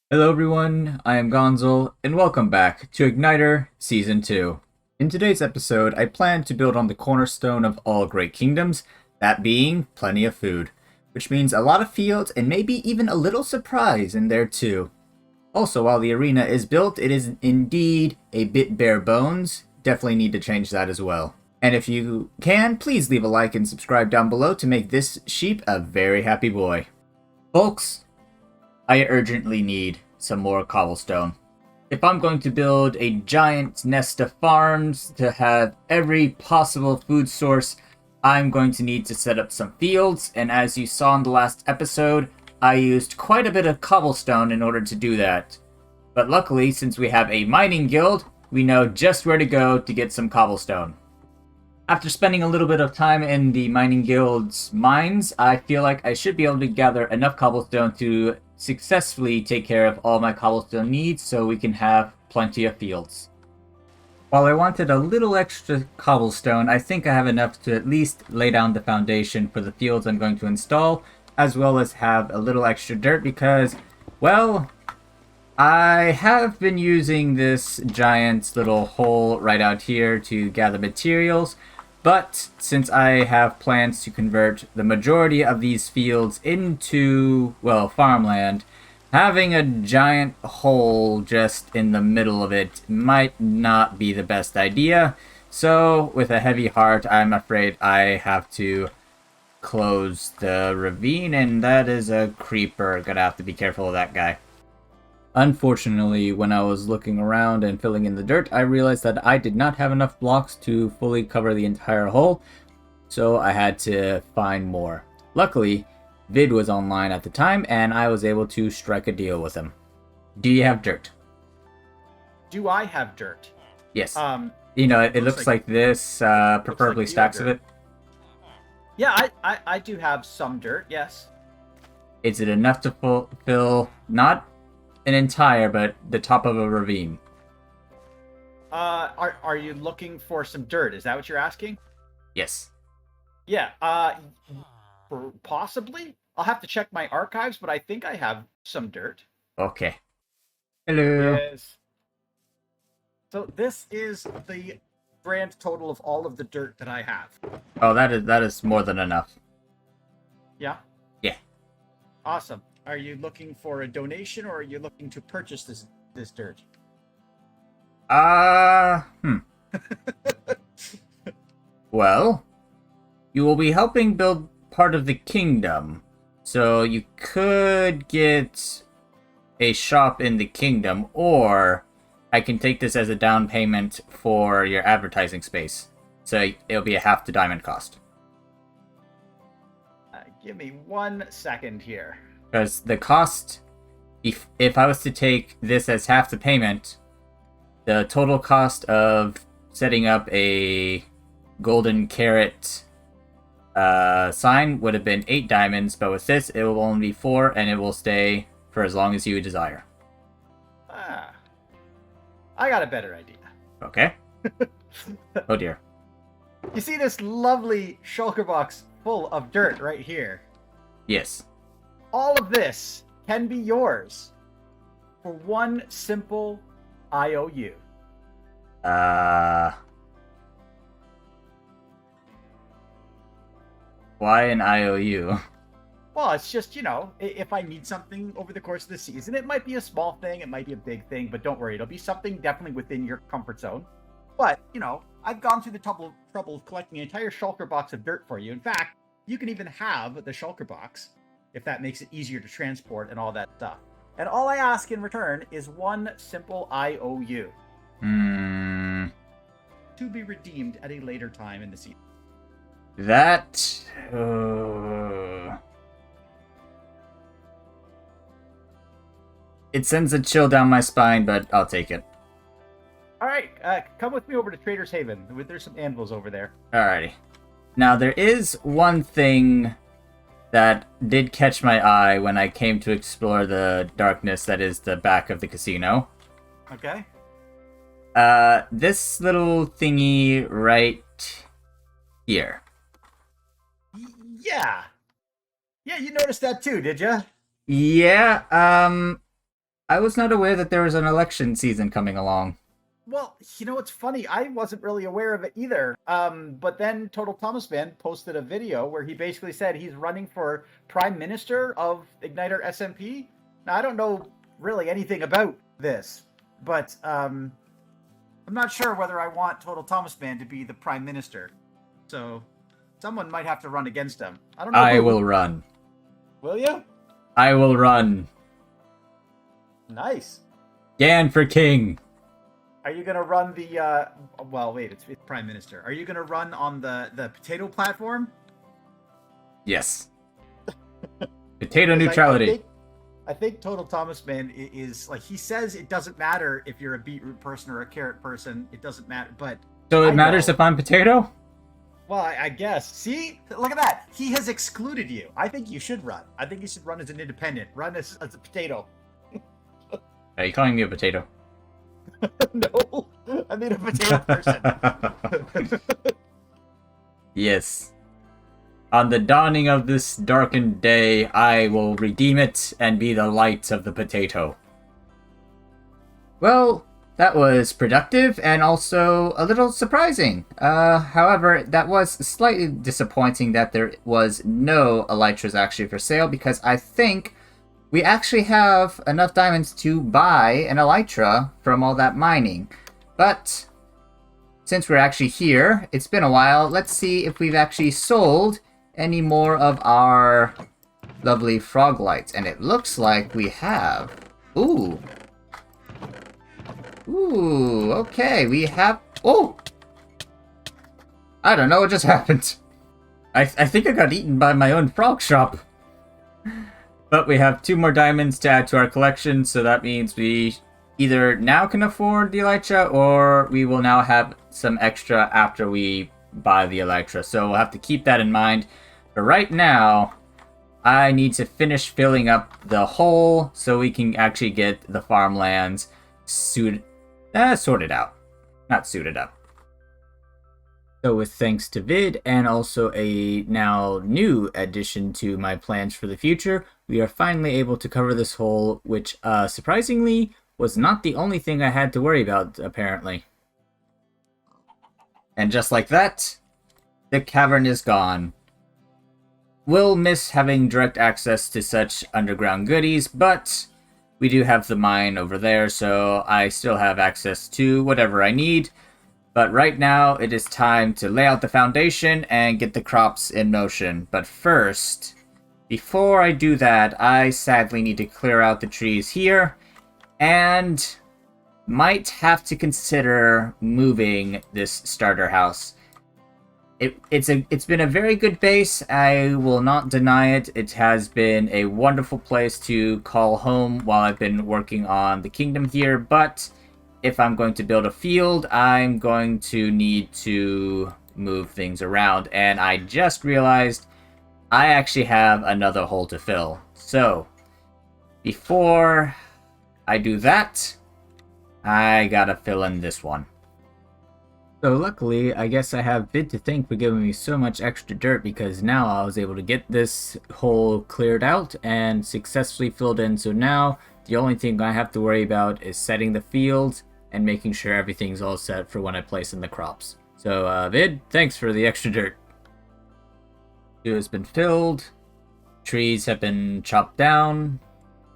Hello everyone, I am Ganxol, and welcome back to Ignitor Season 2. In today's episode, I plan to build on the cornerstone of all great kingdoms, that being plenty of food, which means a lot of fields and maybe even a little surprise in there too. Also, while the arena is built, it is indeed a bit bare bones. Definitely need to change that as well. And if you can, please leave a like and subscribe down below to make this sheep a very happy boy. Folks, I urgently need some more cobblestone. If I'm going to build a giant nest of farms to have every possible food source, I'm going to need to set up some fields, and as you saw in the last episode, I used quite a bit of cobblestone in order to do that. But luckily, since we have a mining guild, we know just where to go to get some cobblestone. After spending a little bit of time in the mining guild's mines, I feel like I should be able to gather enough cobblestone to successfully take care of all my cobblestone needs so we can have plenty of fields. While I wanted a little extra cobblestone, I think I have enough to at least lay down the foundation for the fields I'm going to install, as well as have a little extra dirt because, well, I have been using this giant little hole right out here to gather materials, but since I have plans to convert the majority of these fields into, well, farmland, having a giant hole just in the middle of it might not be the best idea. So, with a heavy heart, I'm afraid I have to close the ravine, and that is a creeper. Gonna have to be careful of that guy. Unfortunately, when I was looking around and filling in the dirt, I realized that I did not have enough blocks to fully cover the entire hole, so I had to find more. Luckily, Vid was online at the time, and I was able to strike a deal with him. Do you have dirt? Do I have dirt? Yes. It looks like this, preferably like stacks of it. Yeah, I do have some dirt, yes. Is it enough to fill, not an entire, but the top of a ravine? Are you looking for some dirt? Is that what you're asking? Yes. Yeah, possibly. I'll have to check my archives, but I think I have some dirt. Okay. Hello. Yes. So this is the grand total of all of the dirt that I have. Oh, that is more than enough. Yeah? Yeah. Awesome. Are you looking for a donation or are you looking to purchase this dirt? Well, you will be helping build part of the kingdom, so you could get a shop in the kingdom, or I can take this as a down payment for your advertising space. So it'll be a half the diamond cost. Give me 1 second here. Because the cost, if I was to take this as half the payment, the total cost of setting up a golden carrot sign would have been 8 diamonds, but with this it will only be 4, and it will stay for as long as you desire. I got a better idea. Okay. Oh dear. You see this lovely shulker box full of dirt right here? Yes. All of this can be yours for one simple IOU. Why an IOU? Well, it's just, if I need something over the course of the season, it might be a small thing, it might be a big thing, but don't worry, it'll be something definitely within your comfort zone. But, I've gone through the trouble of collecting an entire shulker box of dirt for you. In fact, you can even have the shulker box if that makes it easier to transport and all that stuff. And all I ask in return is one simple IOU. To be redeemed at a later time in the season. That... It sends a chill down my spine, but I'll take it. Alright, come with me over to Trader's Haven. There's some anvils over there. Alrighty. Now, there is one thing that did catch my eye when I came to explore the darkness that is the back of the casino. Okay. This little thingy right here. Yeah. Yeah, you noticed that too, did you? Yeah, I was not aware that there was an election season coming along. Well, it's funny. I wasn't really aware of it either. But then Total Thomas Man posted a video where he basically said he's running for Prime Minister of Igniter SMP. Now, I don't know really anything about this, but I'm not sure whether I want Total Thomas Man to be the Prime Minister. So someone might have to run against him. I don't know. I will run. Will you? I will run. Nice. Gan for king. Are you gonna run the? Well, wait. It's Prime Minister. Are you gonna run on the potato platform? Yes. Potato neutrality. I think Total Thomas Man is like, he says it doesn't matter if you're a beetroot person or a carrot person. It doesn't matter, but So it matters if I'm potato? Well, I guess. See, look at that. He has excluded you. I think you should run. I think you should run as an independent. Run as a potato. Are you calling me a potato? No, I mean a potato person. Yes. On the dawning of this darkened day, I will redeem it and be the light of the potato. Well, that was productive and also a little surprising. However, that was slightly disappointing that there was no elytras actually for sale, because I think we actually have enough diamonds to buy an elytra from all that mining. But since we're actually here, it's been a while, let's see if we've actually sold any more of our lovely frog lights. And it looks like we have. Ooh. Ooh, okay, we have... Oh! I don't know what just happened. I think I got eaten by my own frog shop. But we have 2 more diamonds to add to our collection, so that means we either now can afford the elytra, or we will now have some extra after we buy the elytra. So we'll have to keep that in mind. But right now, I need to finish filling up the hole so we can actually get the farmlands sorted out. Not suited up. So with thanks to Vid and also a now new addition to my plans for the future, we are finally able to cover this hole, which surprisingly was not the only thing I had to worry about, apparently. And just like that, the cavern is gone. We'll miss having direct access to such underground goodies, but we do have the mine over there, so I still have access to whatever I need. But right now, it is time to lay out the foundation and get the crops in motion. But first, before I do that, I sadly need to clear out the trees here, and might have to consider moving this starter house. It's been a very good base, I will not deny it. It has been a wonderful place to call home while I've been working on the kingdom here, but if I'm going to build a field, I'm going to need to move things around. And I just realized I actually have another hole to fill. So, before I do that, I gotta fill in this one. So luckily, I guess I have Vid to thank for giving me so much extra dirt, because now I was able to get this hole cleared out and successfully filled in. So now, the only thing I have to worry about is setting the field and making sure everything's all set for when I place in the crops. So, Vid, thanks for the extra dirt. It has been filled. Trees have been chopped down,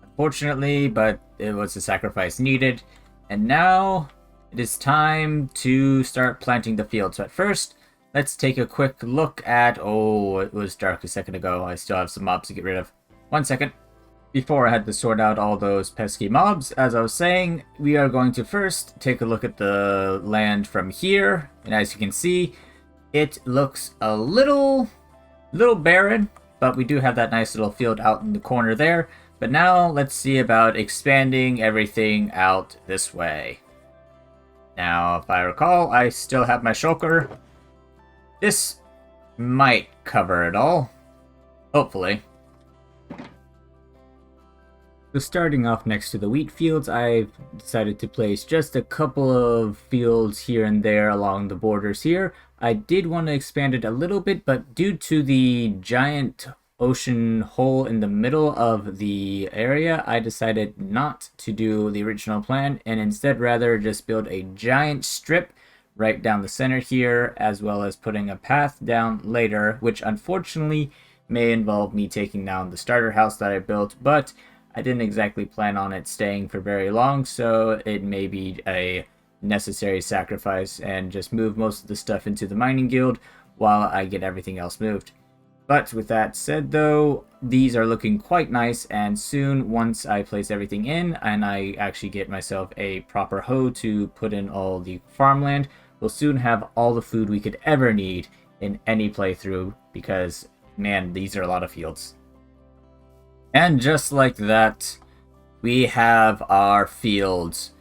unfortunately, but it was a sacrifice needed. And now it is time to start planting the field. So at first, let's take a quick look at... Oh, it was dark a second ago. I still have some mobs to get rid of. 1 second. Before I had to sort out all those pesky mobs, as I was saying, we are going to first take a look at the land from here. And as you can see, it looks a little barren, but we do have that nice little field out in the corner there. But now let's see about expanding everything out this way. Now, if I recall, I still have my shulker. This might cover it all. Hopefully. So starting off next to the wheat fields, I've decided to place just a couple of fields here and there along the borders here. I did want to expand it a little bit, but due to the giant ocean hole in the middle of the area, I decided not to do the original plan and instead rather just build a giant strip right down the center here, as well as putting a path down later, which unfortunately may involve me taking down the starter house that I built, but I didn't exactly plan on it staying for very long, so it may be a necessary sacrifice and just move most of the stuff into the mining guild while I get everything else moved. But with that said though, these are looking quite nice, and soon once I place everything in and I actually get myself a proper hoe to put in all the farmland, we'll soon have all the food we could ever need in any playthrough, because man, these are a lot of fields. And just like that, we have our fields.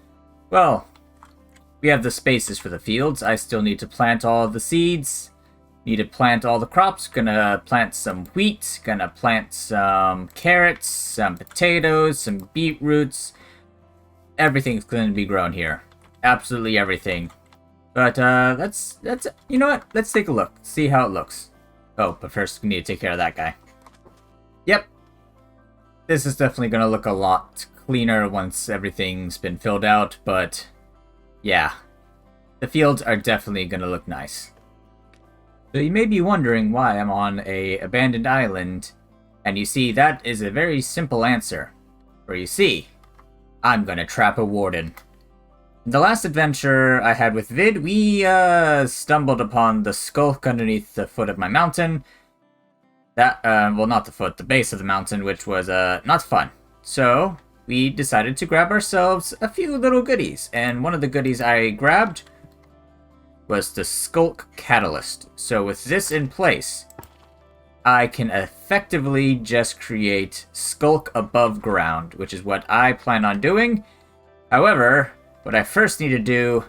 Well, we have the spaces for the fields. I still need to plant all of the seeds. Need to plant all the crops. Gonna plant some wheat. Gonna plant some carrots, some potatoes, some beetroots. Everything's gonna be grown here. Absolutely everything. But let's you know what? Let's take a look. See how it looks. Oh, but first we need to take care of that guy. Yep. This is definitely gonna look a lot cleaner once everything's been filled out, but yeah. The fields are definitely gonna look nice. So you may be wondering why I'm on an abandoned island, and you see that is a very simple answer. For you see, I'm gonna trap a warden. In the last adventure I had with Vid, we stumbled upon the skulk underneath the foot of my mountain. That, well, not the foot, the base of the mountain, which was not fun. So we decided to grab ourselves a few little goodies, and one of the goodies I grabbed was the Skulk Catalyst. So with this in place, I can effectively just create Skulk above ground, which is what I plan on doing. However, what I first need to do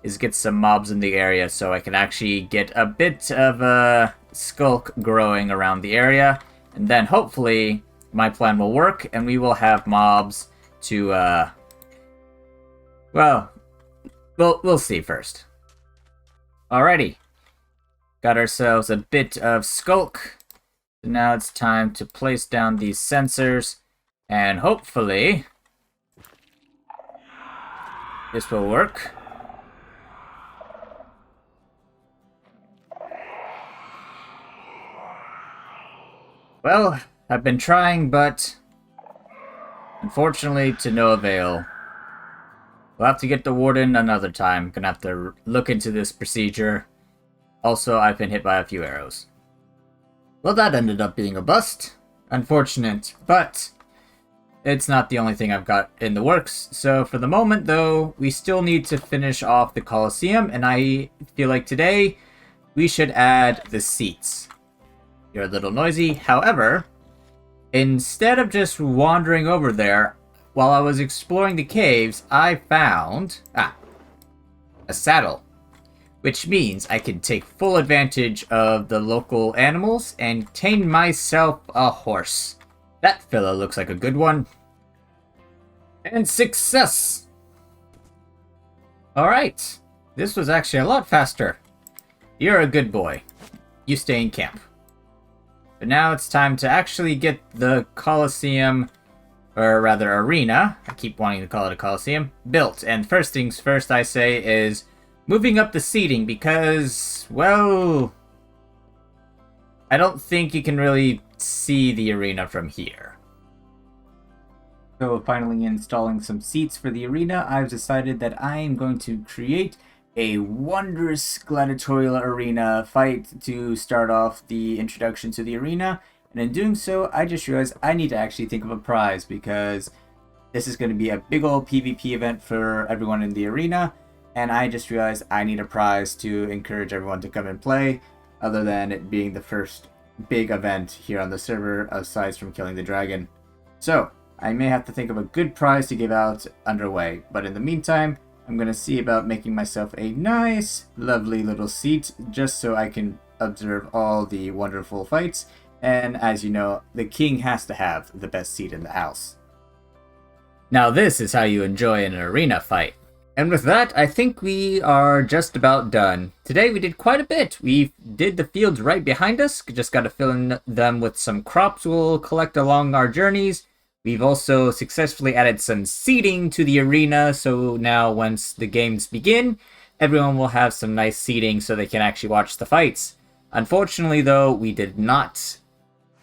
is get some mobs in the area so I can actually get a bit of a Skulk growing around the area, and then hopefully my plan will work and we will have mobs to, well, we'll see first. Alrighty, got ourselves a bit of Skulk. So now it's time to place down these sensors, and hopefully this will work. Well, I've been trying, but unfortunately to no avail. We'll have to get the Warden another time. Gonna have to look into this procedure. Also, I've been hit by a few arrows. Well, that ended up being a bust. Unfortunate, but it's not the only thing I've got in the works. So for the moment, though, we still need to finish off the Colosseum, and I feel like today we should add the seats. You're a little noisy. However, instead of just wandering over there, while I was exploring the caves, I found a saddle, which means I can take full advantage of the local animals and tame myself a horse. That fella looks like a good one. And success! Alright, this was actually a lot faster. You're a good boy. You stay in camp. But now it's time to actually get the Colosseum, or rather arena, I keep wanting to call it a Colosseum, built. And first things first, I say, is moving up the seating because, well, I don't think you can really see the arena from here. So finally installing some seats for the arena, I've decided that I am going to create a wondrous gladiatorial arena fight to start off the introduction to the arena. And in doing so, I just realized I need to actually think of a prize, because this is going to be a big old PvP event for everyone in the arena, and I just realized I need a prize to encourage everyone to come and play, other than it being the first big event here on the server, aside from killing the dragon. So, I may have to think of a good prize to give out underway, but in the meantime, I'm going to see about making myself a nice, lovely little seat, just so I can observe all the wonderful fights. And as you know, the king has to have the best seat in the house. Now this is how you enjoy an arena fight. And with that, I think we are just about done. Today we did quite a bit. We did the fields right behind us. Just got to fill in them with some crops we'll collect along our journeys. We've also successfully added some seating to the arena, so now once the games begin, everyone will have some nice seating so they can actually watch the fights. Unfortunately, though, we did not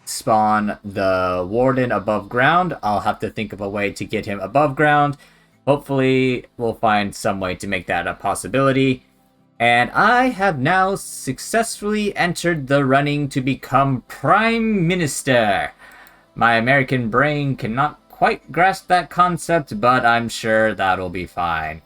spawn the Warden above ground. I'll have to think of a way to get him above ground. Hopefully, we'll find some way to make that a possibility. And I have now successfully entered the running to become Prime Minister. My American brain cannot quite grasp that concept, but I'm sure that'll be fine.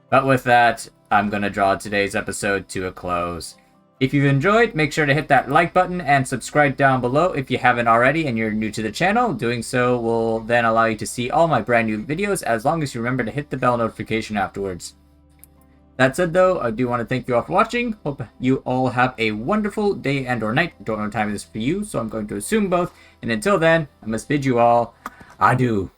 But with that, I'm going to draw today's episode to a close. If you've enjoyed, make sure to hit that like button and subscribe down below if you haven't already and you're new to the channel. Doing so will then allow you to see all my brand new videos as long as you remember to hit the bell notification afterwards. That said though, I do want to thank you all for watching. Hope you all have a wonderful day and or night. Don't know what time it is for you, so I'm going to assume both. And until then, I must bid you all adieu.